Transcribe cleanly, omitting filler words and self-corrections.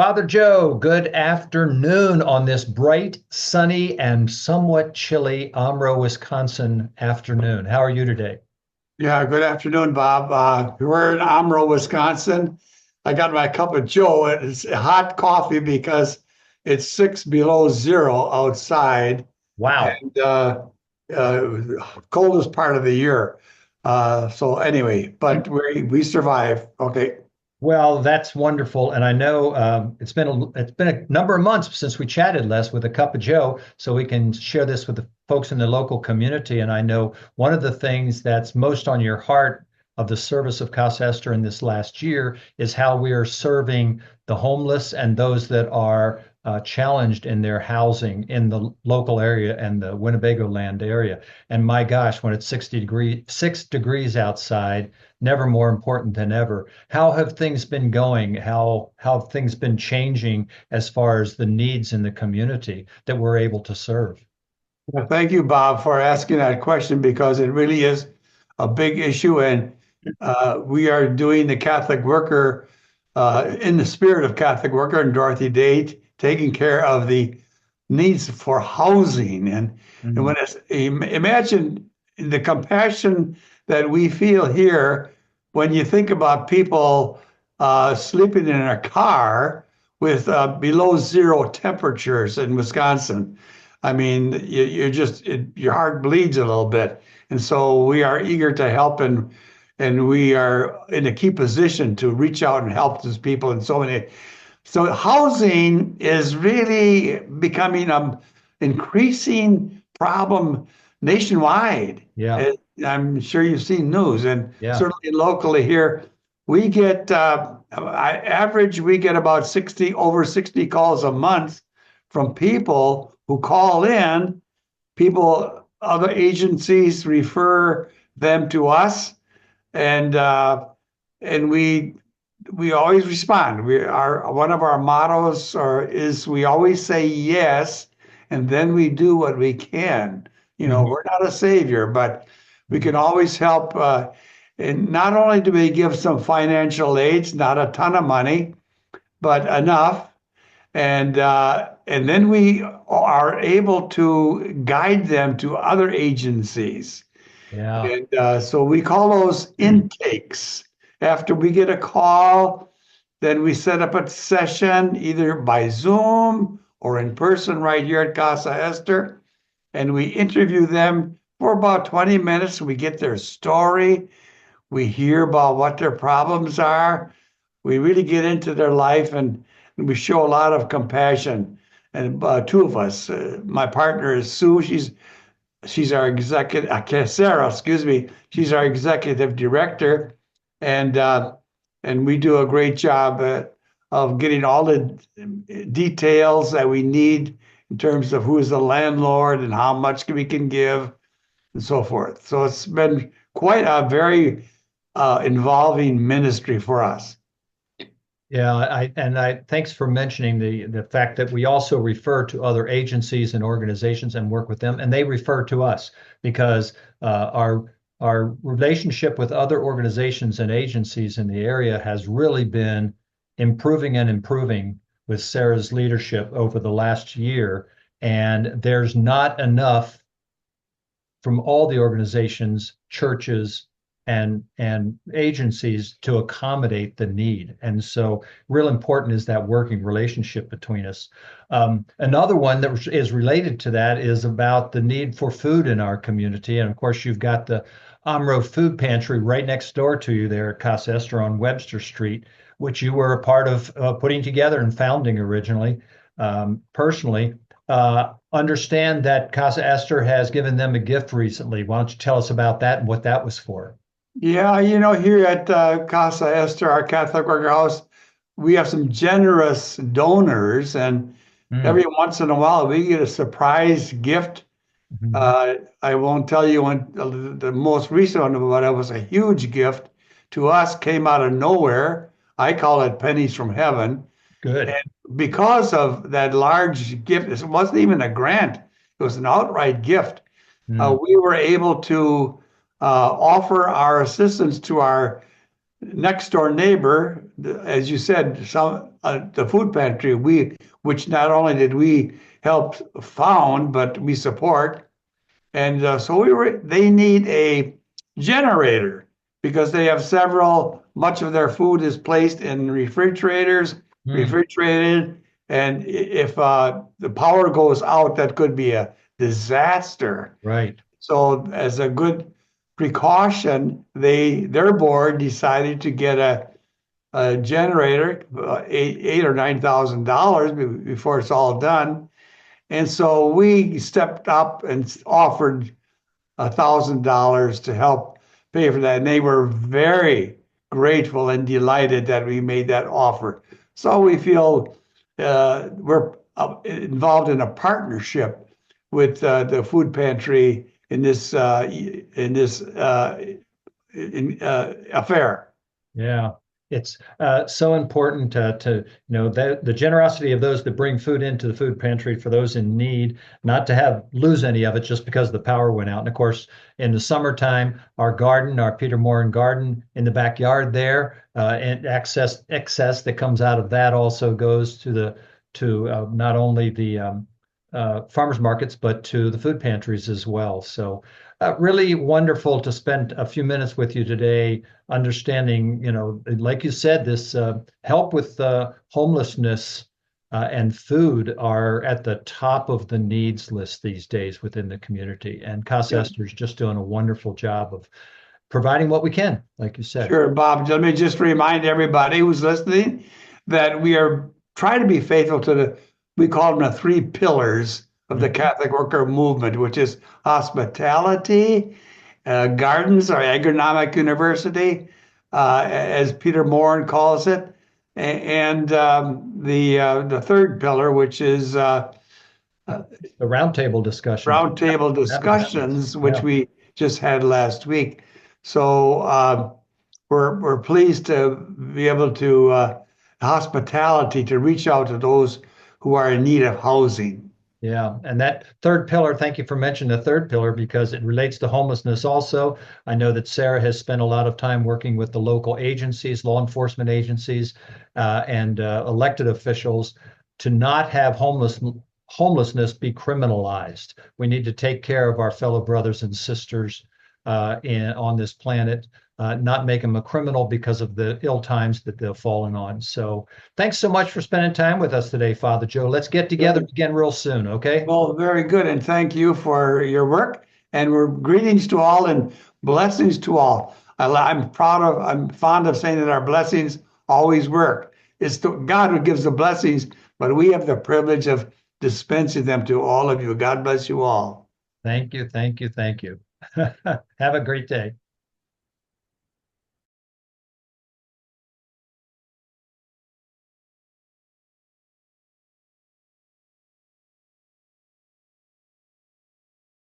Father Joe, good afternoon on this bright, sunny, and somewhat chilly Amro, Wisconsin afternoon. How are you today? Yeah, good afternoon, Bob. We're in Amro, Wisconsin. I got my cup of Joe. It's hot coffee because it's 6 below zero outside Wow. and uh, coldest part of the year. So anyway, but we survive. Okay. Well, that's wonderful, and I know it's been a number of months since we chatted last with a cup of Joe, so we can share this with the folks in the local community. And I know one of the things that's most on your heart of the service of Casa Esther in this last year is how we are serving the homeless and those that are challenged in their housing in the local area and the Winnebago land area. And my gosh, when it's 6 degrees outside, never more important than ever. How have things been going? How have things been changing as far as the needs in the community that we're able to serve? Well, thank you, Bob, for asking that question because it really is a big issue, and we are doing the Catholic worker in the spirit of Catholic worker and Dorothy Day, taking care of the needs for housing. And Mm. when imagine the compassion that we feel here when you think about people sleeping in a car with below zero temperatures in Wisconsin. I mean, your heart bleeds a little bit. And so we are eager to help, and we are in a key position to reach out and help these people in so many. So housing is really becoming an increasing problem nationwide. Yeah, And I'm sure you've seen news, and yeah. certainly locally here, we get we get about 60 calls a month from people who call in. People, other agencies refer them to us, and we always respond. We are one of our mottos is we always say yes, and then we do what we can. Mhm. We're not a savior, but we can always help. And not only do we give some financial aids, not a ton of money, but enough, and then we are able to guide them to other agencies. Yeah. And so we call those intakes. After we get a call, then we set up a session either by Zoom or in person right here at Casa Esther. And we interview them for about 20 minutes. We get their story. We hear about what their problems are. We really get into their life, and we show a lot of compassion. And two of us, my partner is Sue. She's our executive, Sarah, excuse me. She's our executive director, and we do a great job of getting all the details that we need in terms of who is the landlord and how much we can give and so forth. So it's been quite a very involving ministry for us. Yeah, I thanks for mentioning the fact that we also refer to other agencies and organizations and work with them, and they refer to us because our relationship with other organizations and agencies in the area has really been improving and improving with Sarah's leadership over the last year. And there's not enough from all the organizations, churches, and agencies to accommodate the need. And so, real important is that working relationship between us. Another one that is related to that is about the need for food in our community. And of course, you've got the Amro Food Pantry right next door to you there at Casa Esther on Webster Street, which you were a part of putting together and founding originally, personally. Understand that Casa Esther has given them a gift recently. Why don't you tell us about that and what that was for? Yeah, here at Casa Esther, our Catholic Worker House, we have some generous donors, and Mm. every once in a while we get a surprise gift. Mhm. I won't tell you when the most recent one, but it was a huge gift to us, came out of nowhere. I call it pennies from heaven. Good. And because of that large gift, it wasn't even a grant, it was an outright gift. Mm. We were able to offer our assistance to our next door neighbor, as you said, the food pantry, which not only did we help found, but we support. And so they need a generator because they have much of their food is placed in Hmm, refrigerated. And if the power goes out, that could be a disaster. right. So as a good precaution, their board decided to get a generator, eight or $9,000 before it's all done. And so we stepped up and offered $1,000 to help pay for that. And they were very grateful and delighted that we made that offer. So we feel we're involved in a partnership with the food pantry in this affair. Yeah, it's so important to the generosity of those that bring food into the food pantry for those in need, not to have lose any of it just because the power went out. And of course, in the summertime, our Peter Moran garden in the backyard there, and excess that comes out of that also goes to not only the farmers markets but to the food pantries as well. So really wonderful to spend a few minutes with you today, understanding, like you said, this help with homelessness and food are at the top of the needs list these days within the community. And Casa Yep. Esther is just doing a wonderful job of providing what we can, like you said. Sure, Bob. Let me just remind everybody who's listening that we are trying to be faithful to we call them the three pillars of the Mhm. Catholic worker movement, which is hospitality, gardens, or agronomic university, as Peter Moran calls it, and the third pillar, which is The roundtable discussions. roundtable Happens. discussions, which Yeah. we just had last week. So we're pleased to be able to hospitality to reach out to those who are in need of housing. Yeah, and that third pillar, thank you for mentioning the third pillar because it relates to homelessness also. I know that Sarah has spent a lot of time working with the local agencies, law enforcement agencies, and elected officials to not have homelessness be criminalized. We need to take care of our fellow brothers and sisters on this planet, not make them a criminal because of the ill times that they've fallen on. So thanks so much for spending time with us today, Father Joe. Let's get together again real soon, okay? Well, very good, and thank you for your work. And we're greetings to all and blessings to all. I'm fond of saying that our blessings always work. It's God who gives the blessings, but we have the privilege of dispensing them to all of you. God bless you all. Thank you, thank you, thank you. Have a great day.